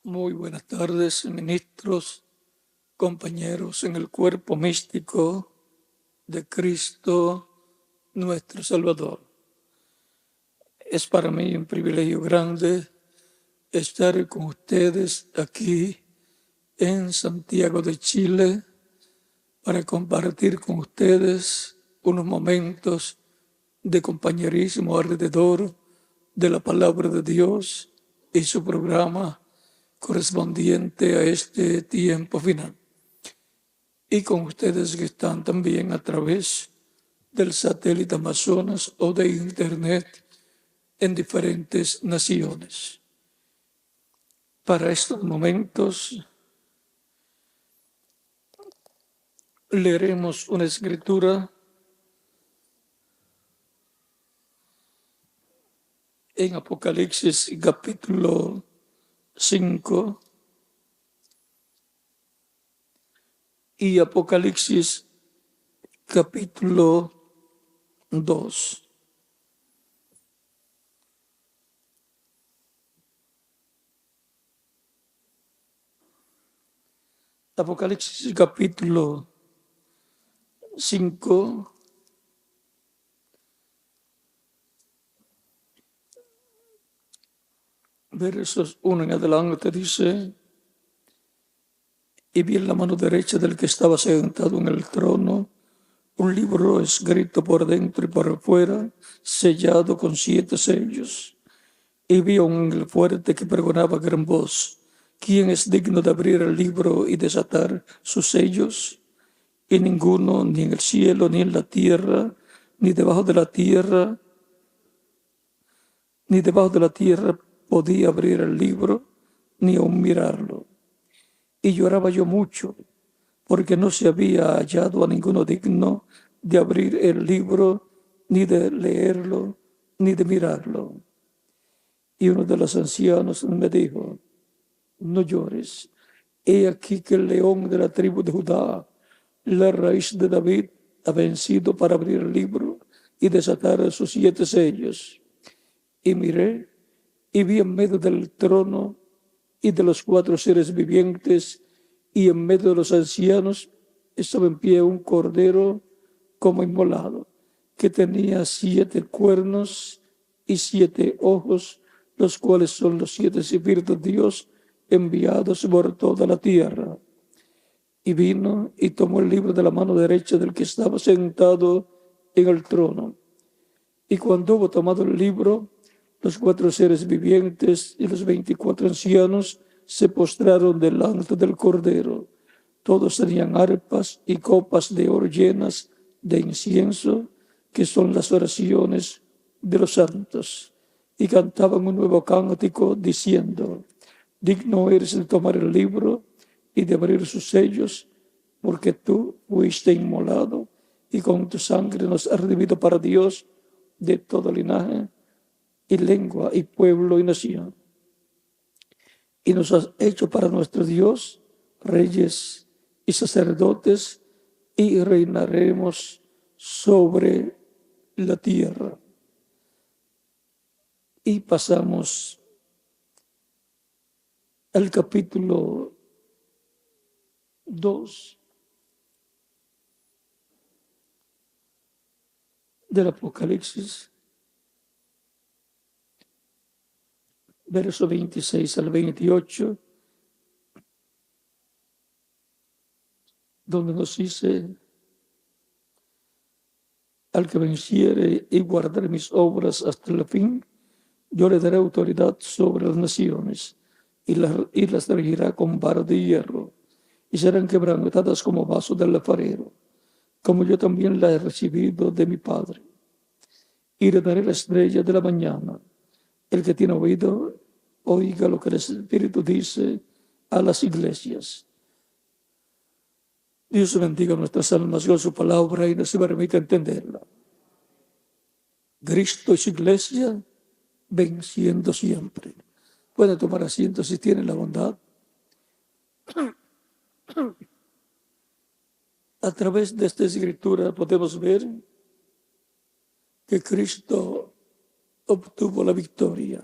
Muy buenas tardes, ministros, compañeros en el cuerpo místico de Cristo nuestro Salvador. Es para mí un privilegio grande estar con ustedes aquí en Santiago de Chile para compartir con ustedes unos momentos de compañerismo alrededor de la palabra de Dios y su programa correspondiente a este tiempo final. Y con ustedes que están también a través del satélite Amazonas o de Internet en diferentes naciones. Para estos momentos leeremos una escritura en Apocalipsis capítulo 5 y Apocalipsis capítulo 2. Apocalipsis capítulo 5, versos 1 en adelante dice: y vi en la mano derecha del que estaba sentado en el trono un libro escrito por dentro y por fuera, sellado con 7 sellos. Y vi a un ángel fuerte que pregonaba a gran voz: ¿quién es digno de abrir el libro y desatar sus sellos? Y ninguno, ni en el cielo, ni en la tierra, ni debajo de la tierra, podía abrir el libro, ni aun mirarlo. Y lloraba yo mucho, porque no se había hallado a ninguno digno de abrir el libro, ni de leerlo, ni de mirarlo. Y uno de los ancianos me dijo: no llores, he aquí que el león de la tribu de Judá, la raíz de David, ha vencido para abrir el libro y desatar sus 7 sellos. Y miré, y vi en medio del trono y de los 4 seres vivientes, y en medio de los ancianos estaba en pie un cordero como inmolado, que tenía 7 cuernos y 7 ojos, los cuales son los 7 espíritus de Dios enviados por toda la tierra. Y vino y tomó el libro de la mano derecha del que estaba sentado en el trono. Y cuando hubo tomado el libro, los 4 seres vivientes y los 24 ancianos se postraron delante del Cordero. Todos tenían arpas y copas de oro llenas de incienso, que son las oraciones de los santos. Y cantaban un nuevo cántico diciendo: digno eres de tomar el libro y de abrir sus sellos, porque tú fuiste inmolado y con tu sangre nos has redimido para Dios de todo linaje y lengua y pueblo y nación. Y nos has hecho para nuestro Dios reyes y sacerdotes, y reinaremos sobre la tierra. Y pasamos al capítulo 2 del Apocalipsis, verso 26 al 28, donde nos dice: al que venciere y guardare mis obras hasta el fin, yo le daré autoridad sobre las naciones, y las regirá con vara de hierro, y serán quebrantadas como vasos del alfarero, como yo también la he recibido de mi Padre. Y le daré la estrella de la mañana. El que tiene oído, oiga lo que el Espíritu dice a las iglesias. Dios bendiga nuestras almas con su palabra y nos permita entenderla. Cristo y su iglesia venciendo siempre. Pueden tomar asiento si tienen la bondad. A través de esta escritura podemos ver que Cristo obtuvo la victoria.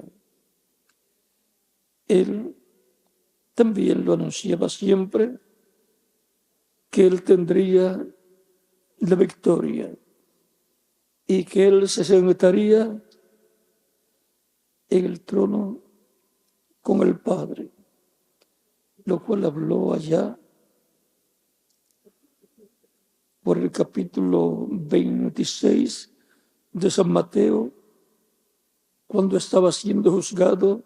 Él también lo anunciaba siempre, que él tendría la victoria y que él se sentaría en el trono con el Padre, lo cual habló allá por el capítulo 26 de San Mateo, cuando estaba siendo juzgado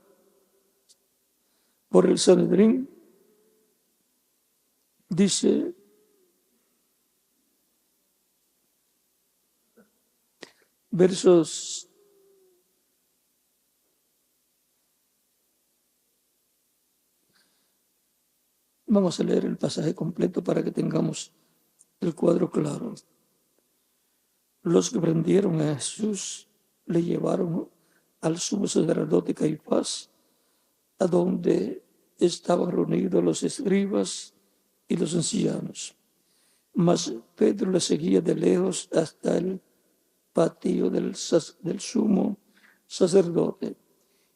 por el Sanedrín. Dice: versos Vamos a leer el pasaje completo para que tengamos el cuadro claro. Los que prendieron a Jesús le llevaron al sumo sacerdote Caifás, a donde estaban reunidos los escribas y los ancianos. Mas Pedro le seguía de lejos hasta el patio del sumo sacerdote,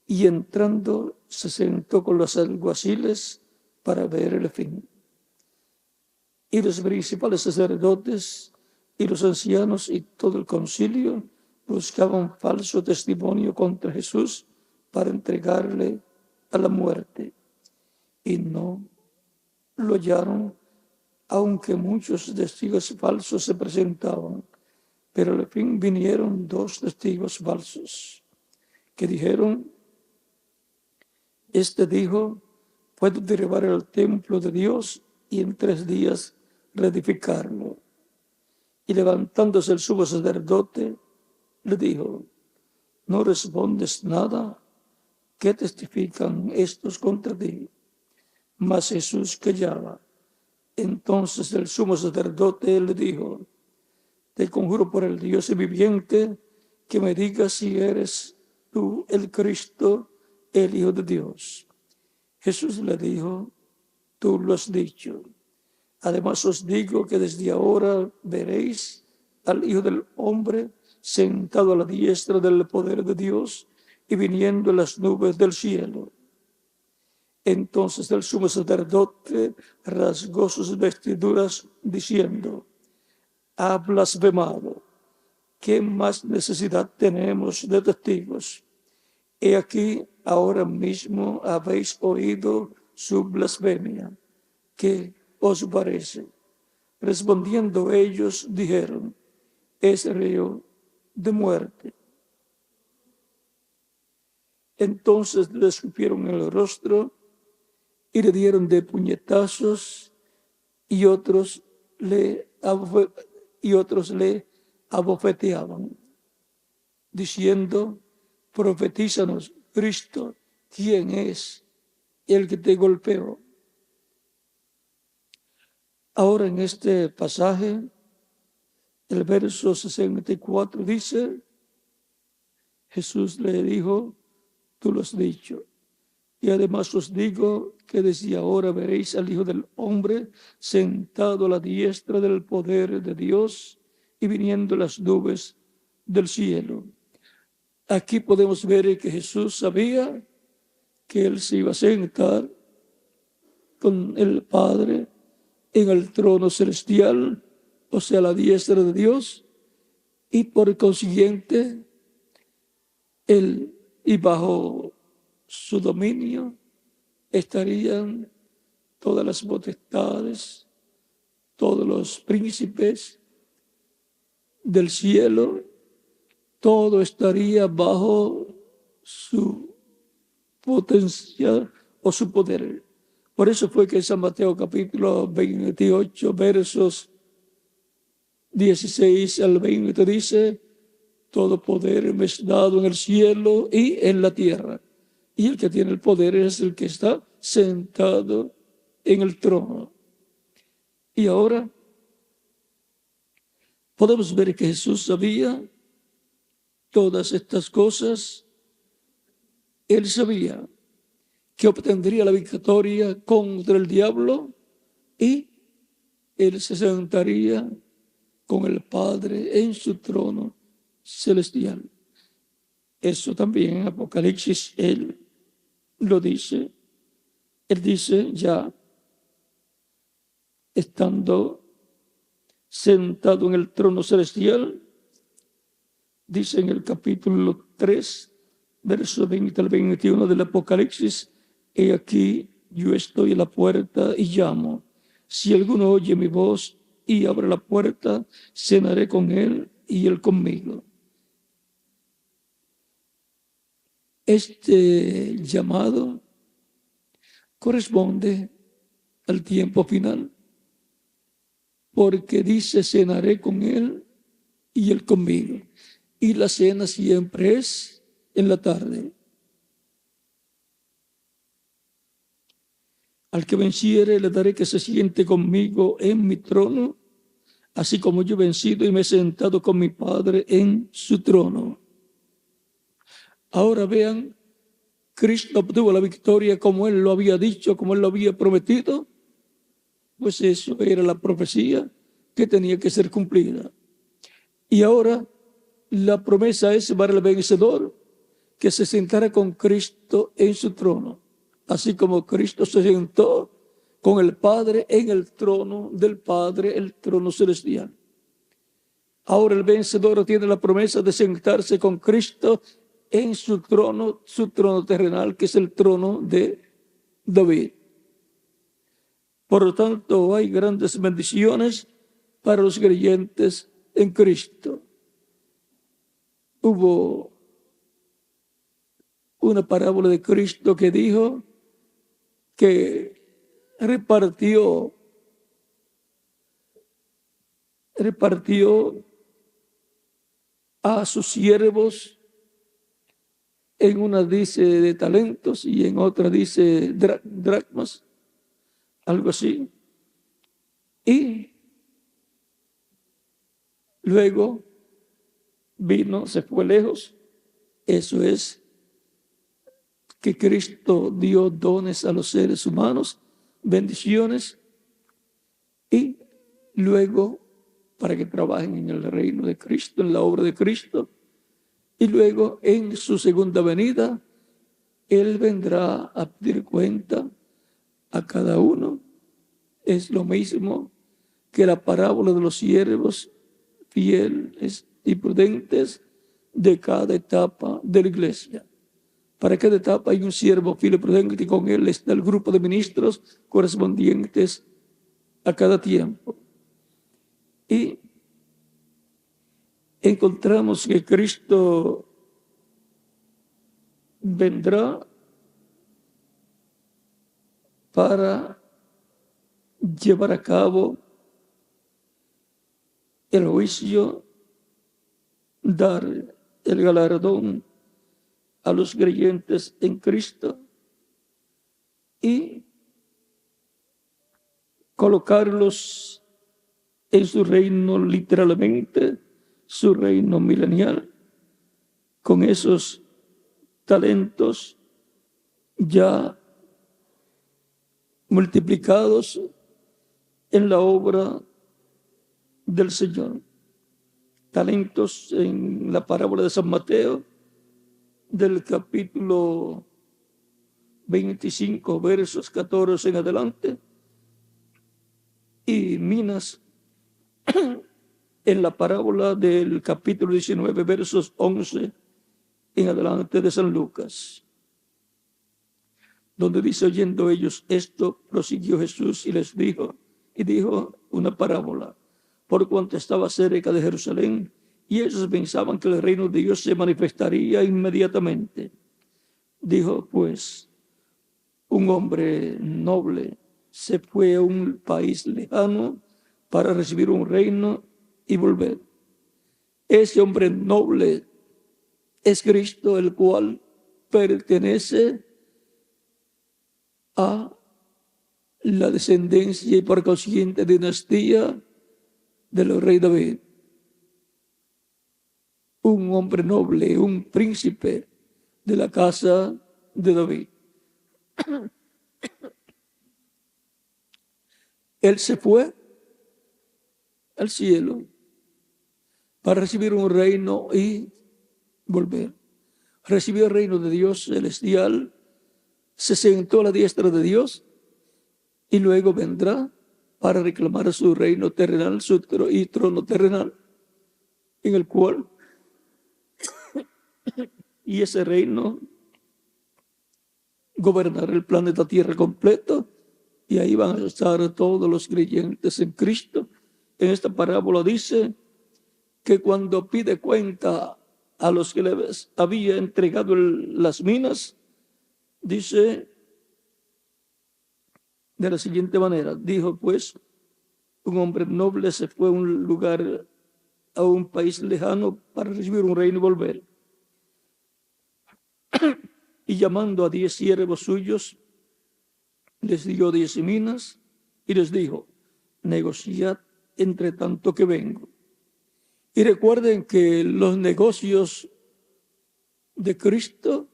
y entrando se sentó con los alguaciles para ver el fin. Y los principales sacerdotes y los ancianos y todo el concilio buscaban falso testimonio contra Jesús para entregarle a la muerte, y no lo hallaron, aunque muchos testigos falsos se presentaban. Pero al fin vinieron 2 testigos falsos que dijeron: este dijo, puedo derribar el templo de Dios y en 3 días reedificarlo. Y levantándose el sumo sacerdote, le dijo: ¿no respondes nada? ¿Qué testifican estos contra ti? Mas Jesús callaba. Entonces el sumo sacerdote le dijo: te conjuro por el Dios viviente que me digas si eres tú el Cristo, el Hijo de Dios. Jesús le dijo: tú lo has dicho. Además os digo que desde ahora veréis al Hijo del Hombre sentado a la diestra del poder de Dios y viniendo en las nubes del cielo. Entonces el sumo sacerdote rasgó sus vestiduras diciendo: ha blasfemado. ¿Qué más necesidad tenemos de testigos? He aquí, ahora mismo habéis oído su blasfemia. ¿Qué os parece? Respondiendo ellos, dijeron: es reo de muerte. Entonces le escupieron en el rostro y le dieron de puñetazos, y otros le abofeteaban, diciendo: profetízanos, Cristo, ¿quién es el que te golpeó? Ahora en este pasaje, el verso 64 dice: Jesús le dijo: tú lo has dicho. Y además os digo que desde ahora veréis al Hijo del Hombre sentado a la diestra del poder de Dios y viniendo las nubes del cielo. Aquí podemos ver que Jesús sabía que Él se iba a sentar con el Padre en el trono celestial, o sea, a la diestra de Dios, y por consiguiente, Él y bajo su dominio estarían todas las potestades, todos los príncipes del cielo, todo estaría bajo su potencia o su poder. Por eso fue que en San Mateo capítulo 28, versos 16 al 20 dice: todo poder me es dado en el cielo y en la tierra. Y el que tiene el poder es el que está sentado en el trono. Y ahora podemos ver que Jesús sabía todas estas cosas. Él sabía que obtendría la victoria contra el diablo y Él se sentaría con el Padre en su trono celestial. Eso también en Apocalipsis Él lo dice. Él dice, ya estando sentado en el trono celestial, dice en el capítulo 3, verso 20 al 21 del Apocalipsis, he aquí, yo estoy a la puerta y llamo. Si alguno oye mi voz y abre la puerta, cenaré con él y él conmigo. Este llamado corresponde al tiempo final, porque dice, cenaré con él y él conmigo. Y la cena siempre es en la tarde. Al que venciere le daré que se siente conmigo en mi trono, así como yo he vencido y me he sentado con mi Padre en su trono. Ahora vean, Cristo obtuvo la victoria como Él lo había dicho, como Él lo había prometido. Pues eso era la profecía que tenía que ser cumplida. Y ahora la promesa es para el vencedor que se sentara con Cristo en su trono, así como Cristo se sentó con el Padre en el trono del Padre, el trono celestial. Ahora el vencedor tiene la promesa de sentarse con Cristo en su trono terrenal, que es el trono de David. Por lo tanto, hay grandes bendiciones para los creyentes en Cristo. Hubo una parábola de Cristo que dijo que repartió a sus siervos, en una dice de talentos y en otra dice dracmas, algo así. Y luego vino, se fue lejos. Eso es que Cristo dio dones a los seres humanos, bendiciones, y luego para que trabajen en el reino de Cristo, en la obra de Cristo. Y luego en su segunda venida, Él vendrá a pedir cuenta a cada uno. Es lo mismo que la parábola de los siervos fieles y prudentes de cada etapa de la iglesia. Para cada etapa hay un siervo fiel y prudente y con él está el grupo de ministros correspondientes a cada tiempo. Y encontramos que Cristo vendrá para llevar a cabo el juicio, dar el galardón a los creyentes en Cristo y colocarlos en su reino, literalmente, su reino milenial, con esos talentos ya multiplicados en la obra del Señor. Talentos en la parábola de San Mateo, del capítulo 25, versos 14 en adelante, y minas en la parábola del capítulo 19, versos 11 en adelante de San Lucas, donde dice, oyendo ellos esto, prosiguió Jesús y les dijo una parábola, por cuanto estaba cerca de Jerusalén, y ellos pensaban que el reino de Dios se manifestaría inmediatamente. Dijo, pues, un hombre noble se fue a un país lejano para recibir un reino y volver. Ese hombre noble es Cristo, el cual pertenece a la descendencia y por consiguiente dinastía del rey David. Un hombre noble, un príncipe de la casa de David. Él se fue al cielo para recibir un reino y volver. Recibió el reino de Dios celestial se sentó a la diestra de Dios y luego vendrá para reclamar su reino terrenal, su trono terrenal, en el cual, y ese reino gobernará el planeta Tierra completo, y ahí van a estar todos los creyentes en Cristo. En esta parábola dice que cuando pide cuenta a los que le había entregado las minas, dice de la siguiente manera: dijo pues, un hombre noble se fue a un lugar, a un país lejano, para recibir un reino y volver. Y llamando a 10 siervos suyos, les dio 10 minas y les dijo: negociad entre tanto que vengo. Y recuerden que los negocios de Cristo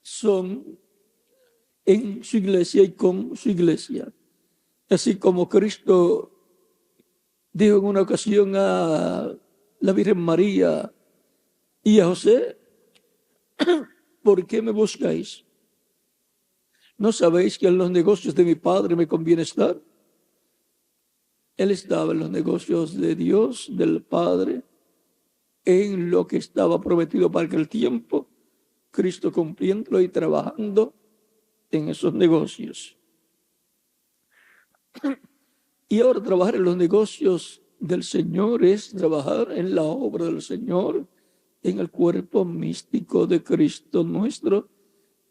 son en su iglesia y con su iglesia. Así como Cristo dijo en una ocasión a la Virgen María y a José: ¿por qué me buscáis? ¿No sabéis que en los negocios de mi Padre me conviene estar? Él estaba en los negocios de Dios, del Padre, en lo que estaba prometido para aquel tiempo, Cristo cumpliéndolo y trabajando en esos negocios. Y ahora trabajar en los negocios del Señor es trabajar en la obra del Señor, en el cuerpo místico de Cristo nuestro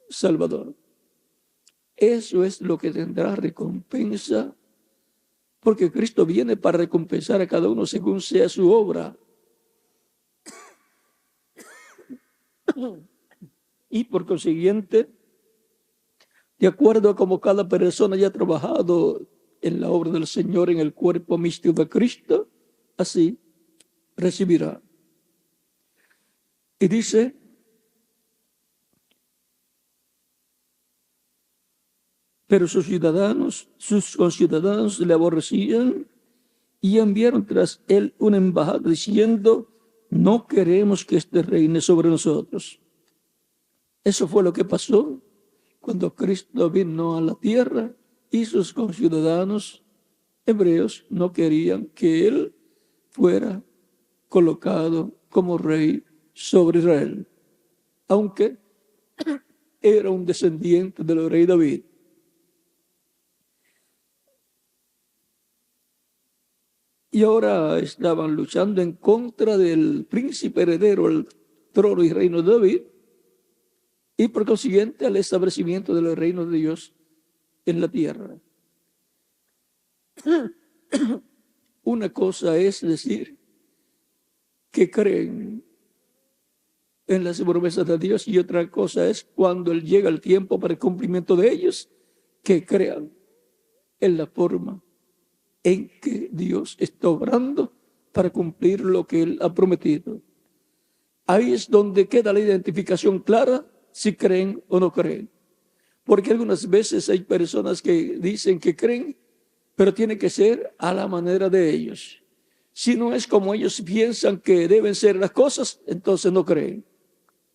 Salvador. Eso es lo que tendrá recompensa, porque Cristo viene para recompensar a cada uno según sea su obra. Y por consiguiente, de acuerdo a cómo cada persona haya trabajado en la obra del Señor, en el cuerpo místico de Cristo, así recibirá. Y dice: pero sus conciudadanos le aborrecían y enviaron tras él una embajada diciendo: no queremos que éste reine sobre nosotros. Eso fue lo que pasó cuando Cristo vino a la tierra, y sus conciudadanos hebreos no querían que él fuera colocado como rey sobre Israel, aunque era un descendiente del rey David. Y ahora estaban luchando en contra del príncipe heredero al trono y reino de David, y por consiguiente al establecimiento del reino de Dios en la tierra. Una cosa es decir que creen en las promesas de Dios, y otra cosa es cuando llega el tiempo para el cumplimiento de ellos, que crean en la forma en que Dios está obrando para cumplir lo que Él ha prometido. Ahí es donde queda la identificación clara, si creen o no creen. Porque algunas veces hay personas que dicen que creen, pero tiene que ser a la manera de ellos. Si no es como ellos piensan que deben ser las cosas, entonces no creen.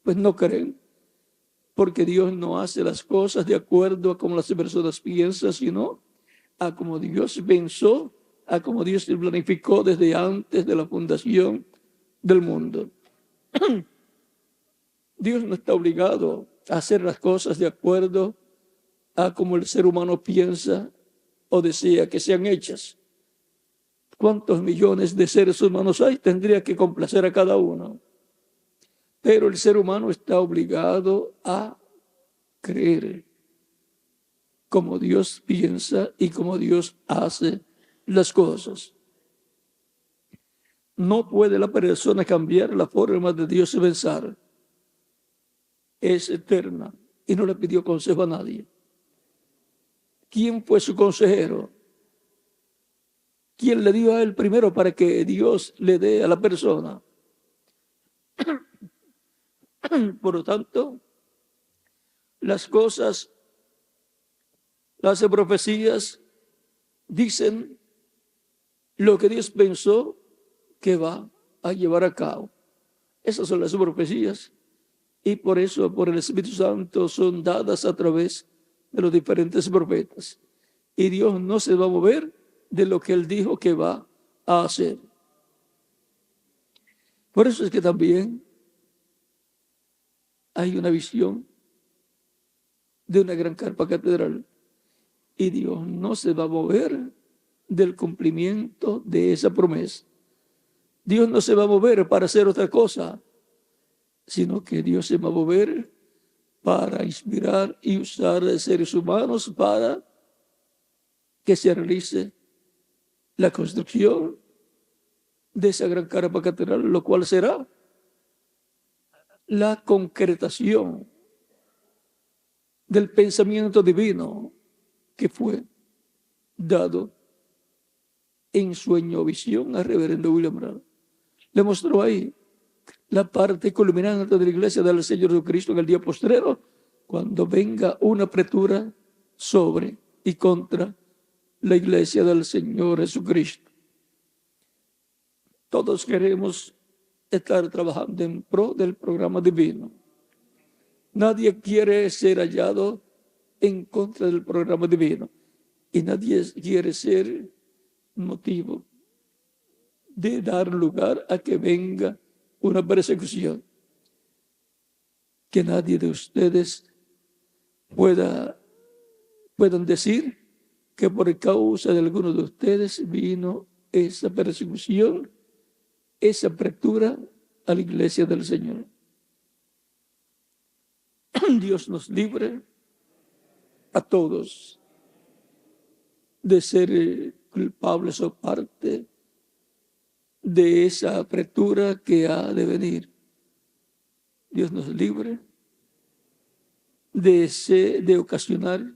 Pues no creen, porque Dios no hace las cosas de acuerdo a como las personas piensan, sino a como Dios pensó, a como Dios planificó desde antes de la fundación del mundo. Dios no está obligado a hacer las cosas de acuerdo a como el ser humano piensa o desea que sean hechas. ¿Cuántos millones de seres humanos hay? Tendría que complacer a cada uno. Pero el ser humano está obligado a creer como Dios piensa y como Dios hace las cosas. No puede la persona cambiar la forma de Dios de pensar. Es eterna y no le pidió consejo a nadie. ¿Quién fue su consejero? ¿Quién le dio a él primero para que Dios le dé a la persona? Por lo tanto, las cosas, las profecías dicen lo que Dios pensó que va a llevar a cabo. Esas son las profecías. y por eso, por el Espíritu Santo, son dadas a través de los diferentes profetas. Y Dios no se va a mover de lo que Él dijo que va a hacer. Por eso es que también hay una visión de una gran carpa catedral. Y Dios no se va a mover del cumplimiento de esa promesa. Dios no se va a mover para hacer otra cosa, sino que Dios se va a mover para inspirar y usar a seres humanos para que se realice la construcción de esa gran carpa catedral, lo cual será la concretación del pensamiento divino que fue dado en sueño o visión al reverendo William Branham. Le mostró ahí la parte culminante de la iglesia del Señor Jesucristo en el día postrero, cuando venga una apretura sobre y contra la iglesia del Señor Jesucristo. Todos queremos estar trabajando en pro del programa divino. Nadie quiere ser hallado en contra del programa divino. Y nadie quiere ser motivo de dar lugar a que venga una persecución. Que nadie de ustedes puedan decir que por causa de alguno de ustedes vino esa persecución, esa apertura a la iglesia del Señor. Dios nos libre a todos de ser culpables o parte de esa apertura que ha de venir. Dios nos libre de ocasionar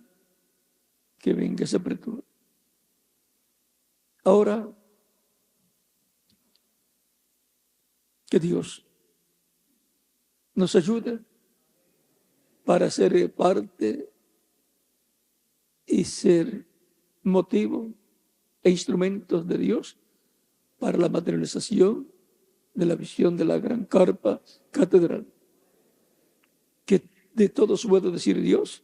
que venga esa apertura. Ahora, que Dios nos ayude para ser parte y ser motivo e instrumentos de Dios para la materialización de la visión de la gran carpa catedral. Que de todos puedo decir: Dios,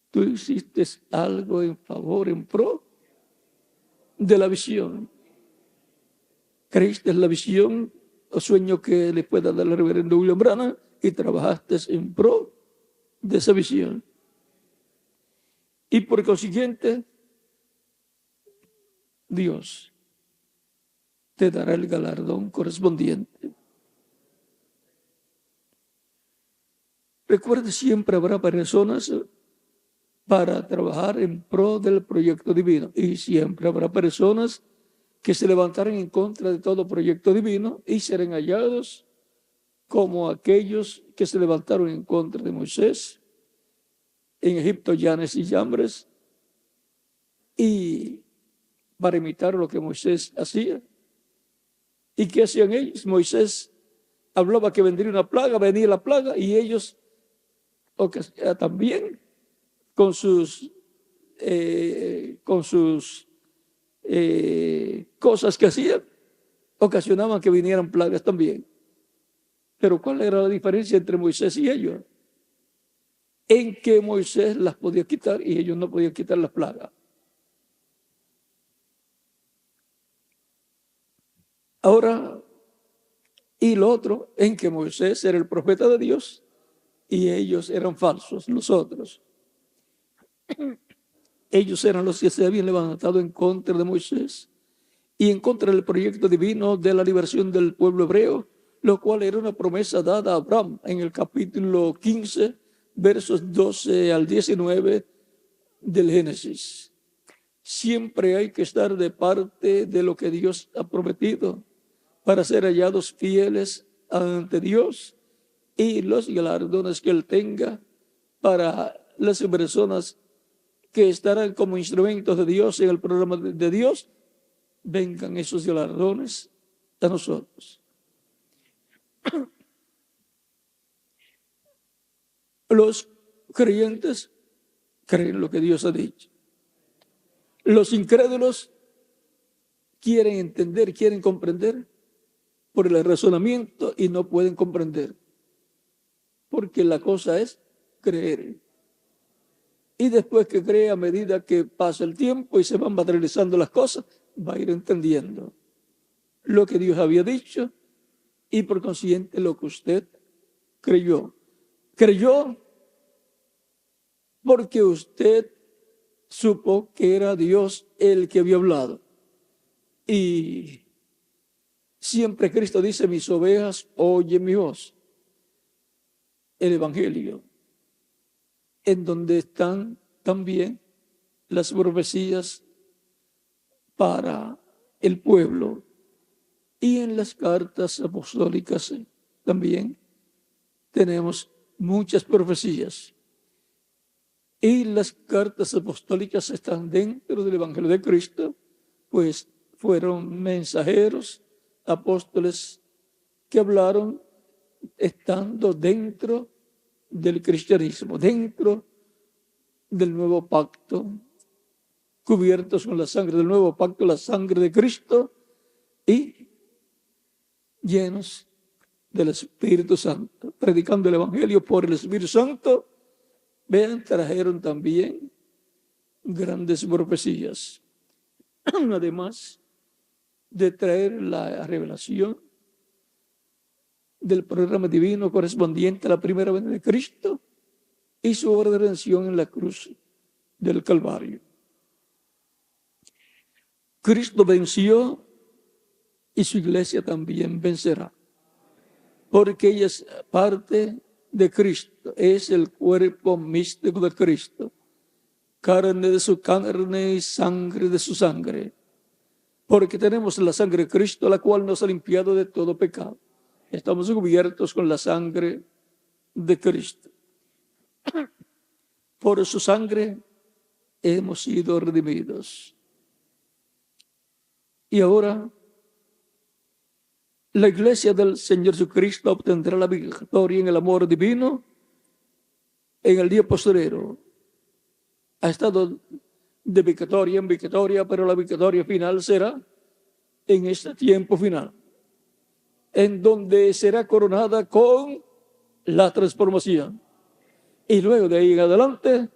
tú hiciste algo en favor, en pro de la visión. Creíste en la visión o sueño que le pueda dar el reverendo William Branham y trabajaste en pro de esa visión. Y por consiguiente, Dios te dará el galardón correspondiente. Recuerde, siempre habrá personas para trabajar en pro del proyecto divino. Y siempre habrá personas que se levantarán en contra de todo proyecto divino y serán hallados como aquellos que se levantaron en contra de Moisés en Egipto, Llanes y Llambres, y para imitar lo que Moisés hacía. ¿Y qué hacían ellos? Moisés hablaba que vendría una plaga, venía la plaga, y ellos también con sus cosas que hacían, ocasionaban que vinieran plagas también. Pero ¿cuál era la diferencia entre Moisés y ellos? En que Moisés las podía quitar y ellos no podían quitar las plagas. Ahora, y lo otro, en que Moisés era el profeta de Dios y ellos eran falsos, los otros. Ellos eran los que se habían levantado en contra de Moisés y en contra del proyecto divino de la liberación del pueblo hebreo, lo cual era una promesa dada a Abraham en el capítulo 15, versos 12 al 19 del Génesis. Siempre hay que estar de parte de lo que Dios ha prometido para ser hallados fieles ante Dios y los galardones que Él tenga para las personas que estarán como instrumentos de Dios en el programa de Dios. Vengan esos galardones a nosotros. Los creyentes creen lo que Dios ha dicho. Los incrédulos quieren entender, quieren comprender por el razonamiento y no pueden comprender. porque la cosa es creer. Y después que cree, a medida que pasa el tiempo y se van materializando las cosas, va a ir entendiendo lo que Dios había dicho y por consiguiente lo que usted creyó. Creyó porque usted supo que era Dios el que había hablado. Y siempre Cristo dice, mis ovejas oyen mi voz. El Evangelio, en donde están también las profecías para el pueblo. Y en las cartas apostólicas también tenemos muchas profecías. Y las cartas apostólicas están dentro del Evangelio de Cristo, pues fueron mensajeros, apóstoles que hablaron estando dentro del cristianismo, dentro del nuevo pacto, cubiertos con la sangre del nuevo pacto, la sangre de Cristo, y llenos del Espíritu Santo, predicando el Evangelio por el Espíritu Santo. Vean, trajeron también grandes profecías, además de traer la revelación del programa divino correspondiente a la primera venida de Cristo y su obra de redención en la cruz del Calvario. Cristo venció y su iglesia también vencerá, porque ella es parte de Cristo, es el cuerpo místico de Cristo, carne de su carne y sangre de su sangre, porque tenemos la sangre de Cristo, la cual nos ha limpiado de todo pecado. Estamos cubiertos con la sangre de Cristo. Por su sangre hemos sido redimidos. Y ahora la iglesia del Señor Jesucristo obtendrá la victoria en el amor divino en el día postrero. Ha estado de victoria en victoria, pero la victoria final será en este tiempo final, en donde será coronada con la transformación. Y luego de ahí en adelante,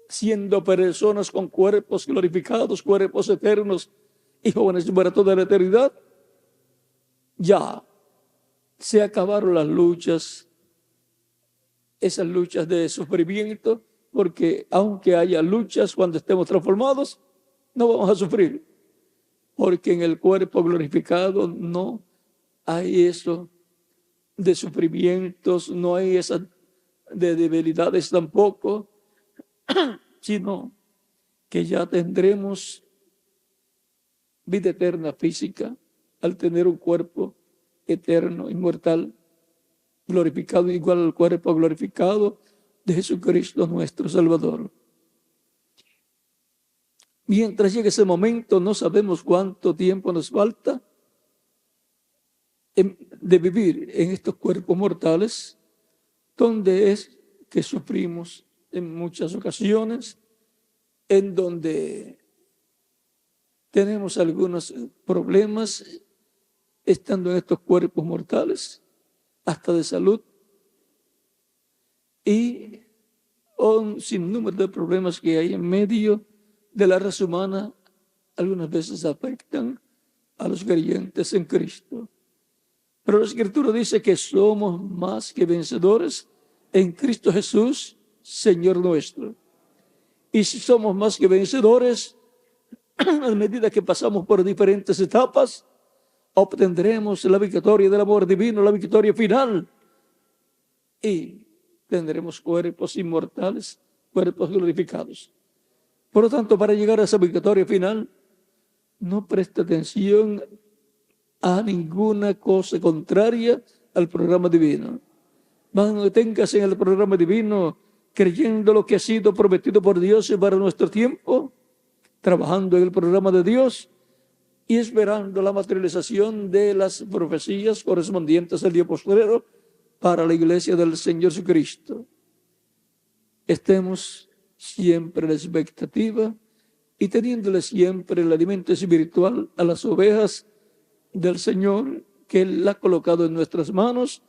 siendo personas con cuerpos glorificados, cuerpos eternos y jóvenes para toda la eternidad, ya se acabaron las luchas, esas luchas de sufrimiento, porque aunque haya luchas cuando estemos transformados, no vamos a sufrir, porque en el cuerpo glorificado no hay eso de sufrimientos, no hay esas de debilidades tampoco, sino que ya tendremos vida eterna física al tener un cuerpo eterno, inmortal, glorificado igual al cuerpo glorificado de Jesucristo nuestro Salvador. Mientras llegue ese momento, no sabemos cuánto tiempo nos falta de vivir en estos cuerpos mortales, donde es que sufrimos en muchas ocasiones, en donde tenemos algunos problemas estando en estos cuerpos mortales, hasta de salud, y un sinnúmero de problemas que hay en medio de la raza humana, algunas veces afectan a los creyentes en Cristo. Pero la Escritura dice que somos más que vencedores en Cristo Jesús, Señor nuestro. Y si somos más que vencedores, a medida que pasamos por diferentes etapas, obtendremos la victoria del amor divino, la victoria final. Y tendremos cuerpos inmortales, cuerpos glorificados. Por lo tanto, para llegar a esa victoria final, no preste atención a ninguna cosa contraria al programa divino. Manténgase en el programa divino, creyendo lo que ha sido prometido por Dios para nuestro tiempo, trabajando en el programa de Dios y esperando la materialización de las profecías correspondientes al día postrero para la iglesia del Señor Jesucristo. Estemos siempre en la expectativa y teniéndole siempre el alimento espiritual a las ovejas del Señor que Él ha colocado en nuestras manos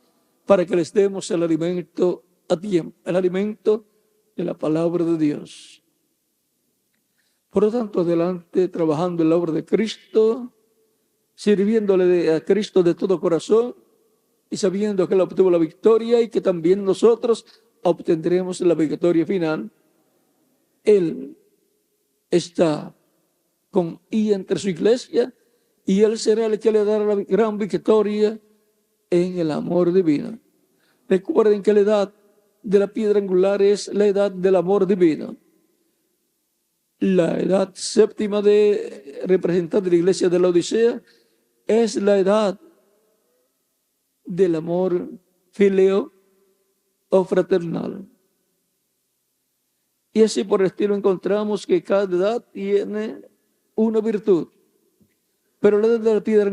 para que les demos el alimento a tiempo, el alimento de la palabra de Dios. Por lo tanto, adelante, trabajando en la obra de Cristo, sirviéndole a Cristo de todo corazón y sabiendo que Él obtuvo la victoria y que también nosotros obtendremos la victoria final. Él está entre su iglesia y Él será el que le dará la gran victoria en el amor divino. Recuerden que la edad de la piedra angular es la edad del amor divino. La edad séptima de representante de la iglesia de la Odisea es la edad del amor fileo o fraternal. Y así por el estilo encontramos que cada edad tiene una virtud. Pero la edad de la piedra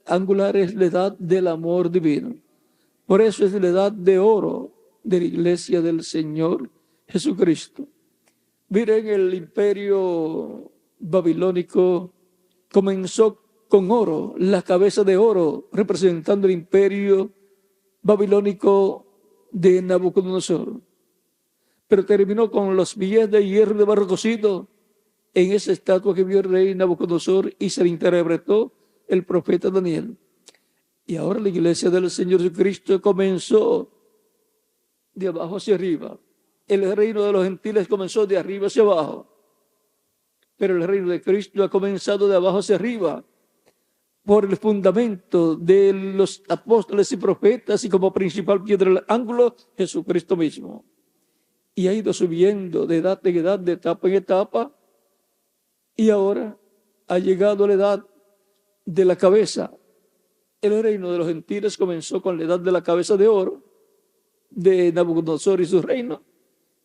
angular es la edad del amor divino. Por eso es la edad de oro de la iglesia del Señor Jesucristo. Miren, el imperio babilónico comenzó con oro, la cabeza de oro, representando el imperio babilónico de Nabucodonosor. Pero terminó con los pies de hierro de barro cocido en esa estatua que vio el rey Nabucodonosor y se le interpretó el profeta Daniel. Y ahora la iglesia del Señor Jesucristo comenzó de abajo hacia arriba. El reino de los gentiles comenzó de arriba hacia abajo. Pero el reino de Cristo ha comenzado de abajo hacia arriba por el fundamento de los apóstoles y profetas y como principal piedra del ángulo, Jesucristo mismo. Y ha ido subiendo de edad en edad, de etapa en etapa, y ahora ha llegado a la edad de la cabeza. El reino de los gentiles comenzó con la edad de la cabeza de oro de Nabucodonosor y su reino,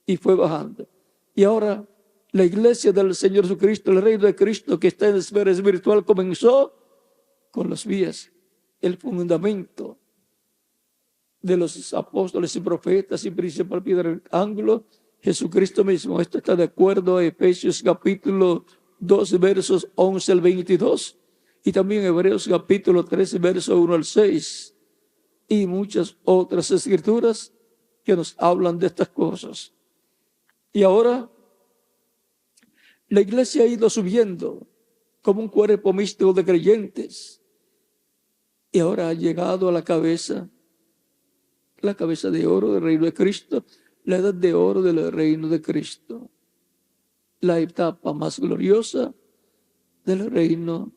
y fue bajando. Y ahora la iglesia del Señor Jesucristo, el reino de Cristo que está en la esfera espiritual, comenzó con los pies, el fundamento de los apóstoles y profetas y principal piedra del ángulo, Jesucristo mismo. Esto está de acuerdo a Efesios capítulo 2, versos 11 al 22, y también Hebreos capítulo 13, verso 1 al 6, y muchas otras escrituras que nos hablan de estas cosas. Y ahora la iglesia ha ido subiendo como un cuerpo místico de creyentes, y ahora ha llegado a la cabeza de oro del reino de Cristo, la edad de oro del reino de Cristo, la etapa más gloriosa del reino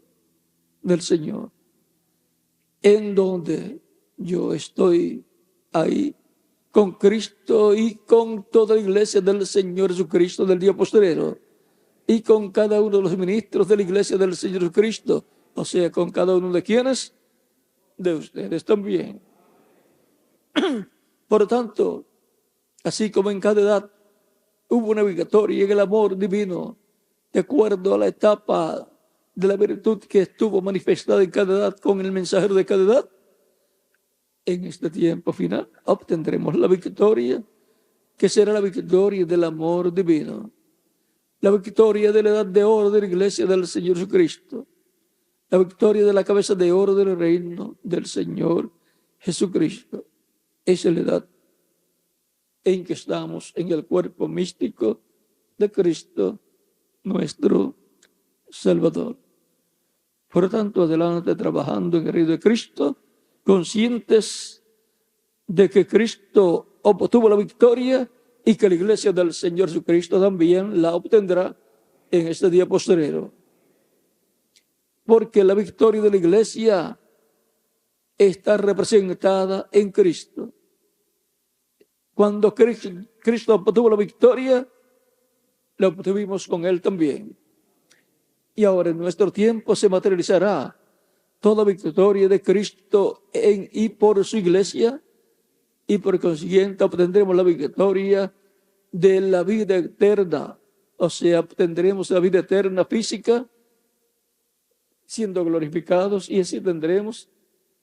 del Señor, en donde yo estoy ahí con Cristo y con toda la iglesia del Señor Jesucristo del día postrero, y con cada uno de los ministros de la iglesia del Señor Jesucristo, o sea, con cada uno de quienes, de ustedes también. Por lo tanto, así como en cada edad hubo una victoria en el amor divino, de acuerdo a la etapa de la virtud que estuvo manifestada en cada edad con el mensajero de cada edad, en este tiempo final obtendremos la victoria, que será la victoria del amor divino, la victoria de la edad de oro de la iglesia del Señor Jesucristo, la victoria de la cabeza de oro del reino del Señor Jesucristo. Esa es la edad en que estamos en el cuerpo místico de Cristo, nuestro Salvador. Por lo tanto, adelante trabajando en el reino de Cristo, conscientes de que Cristo obtuvo la victoria y que la iglesia del Señor Jesucristo también la obtendrá en este día postrero. Porque la victoria de la iglesia está representada en Cristo. Cuando Cristo obtuvo la victoria, la obtuvimos con Él también. Y ahora en nuestro tiempo se materializará toda victoria de Cristo en y por su iglesia, y por consiguiente obtendremos la victoria de la vida eterna, o sea, obtendremos la vida eterna física, siendo glorificados, y así tendremos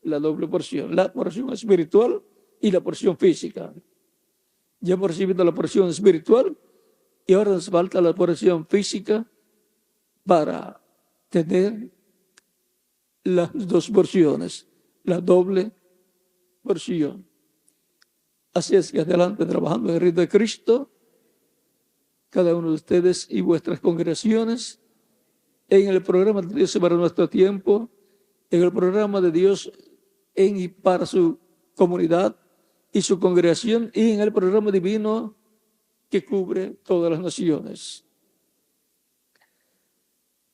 la doble porción, la porción espiritual y la porción física. Ya hemos recibido la porción espiritual y ahora nos falta la porción física para tener las dos porciones, la doble porción. Así es que adelante trabajando en el reino de Cristo, cada uno de ustedes y vuestras congregaciones, en el programa de Dios para nuestro tiempo, en el programa de Dios en y para su comunidad y su congregación, y en el programa divino que cubre todas las naciones.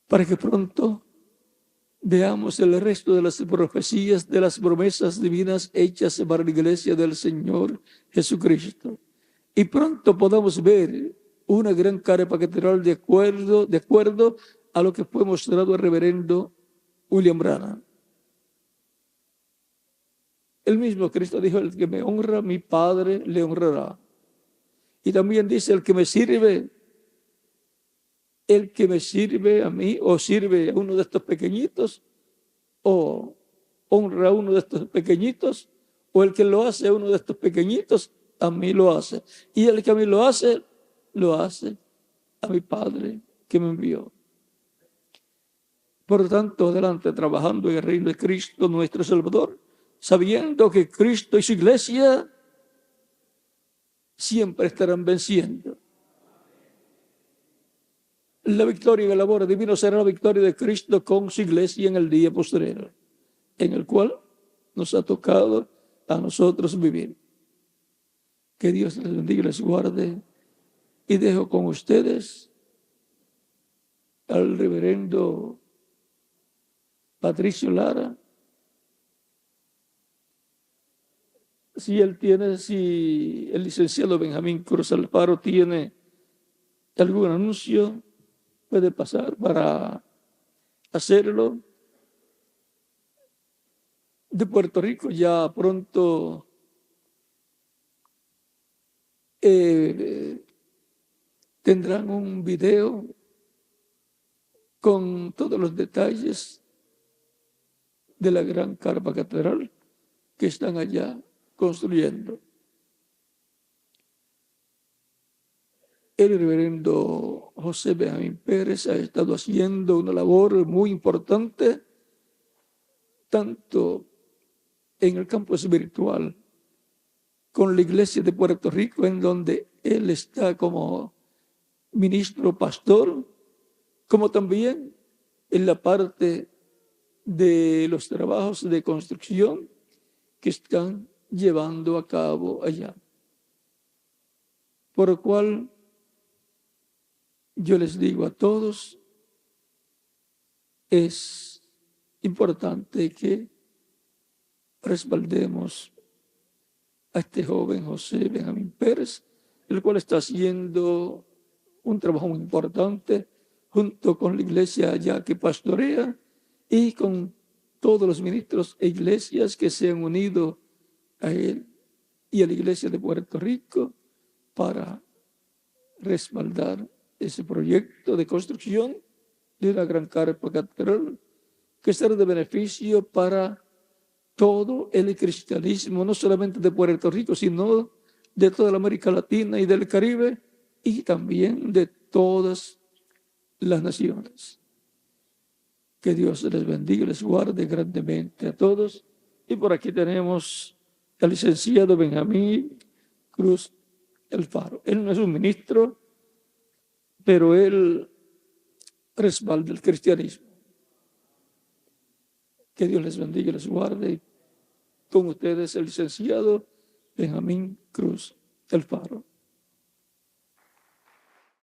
Para que pronto veamos el resto de las profecías, de las promesas divinas hechas para la iglesia del Señor Jesucristo. Y pronto podamos ver una gran carpa catedral de acuerdo a lo que fue mostrado al reverendo William Branham. El mismo Cristo dijo: el que me honra, mi Padre le honrará. Y también dice: el que me sirve a mí, o sirve a uno de estos pequeñitos, o honra a uno de estos pequeñitos, o el que lo hace a uno de estos pequeñitos, a mí lo hace. Y el que a mí lo hace a mi Padre que me envió. Por lo tanto, adelante trabajando en el reino de Cristo nuestro Salvador, sabiendo que Cristo y su iglesia siempre estarán venciendo. La victoria en el amor divino será la victoria de Cristo con su iglesia en el día postrero, en el cual nos ha tocado a nosotros vivir. Que Dios les bendiga y les guarde. Y dejo con ustedes al reverendo Patricio Lara. Si el licenciado Benjamín Cruz Alfaro tiene algún anuncio, puede pasar para hacerlo. De Puerto Rico ya pronto tendrán un video con todos los detalles de la gran carpa catedral que están allá construyendo. El reverendo José Benjamín Pérez ha estado haciendo una labor muy importante, tanto en el campo espiritual, con la iglesia de Puerto Rico, en donde él está como ministro pastor, como también en la parte de los trabajos de construcción que están llevando a cabo allá. Por lo cual yo les digo a todos, es importante que respaldemos a este joven José Benjamín Pérez, el cual está haciendo un trabajo muy importante junto con la iglesia allá que pastorea y con todos los ministros e iglesias que se han unido a él y a la iglesia de Puerto Rico para respaldar ese proyecto de construcción de una gran carpa catedral que será de beneficio para todo el cristianismo, no solamente de Puerto Rico, sino de toda la América Latina y del Caribe, y también de todas las naciones. Que Dios les bendiga y les guarde grandemente a todos. Y por aquí tenemos al licenciado Benjamín Cruz Alfaro. Él no es un ministro, pero él respalda el cristianismo. Que Dios les bendiga y les guarde. Y con ustedes el licenciado Benjamín Cruz Alfaro.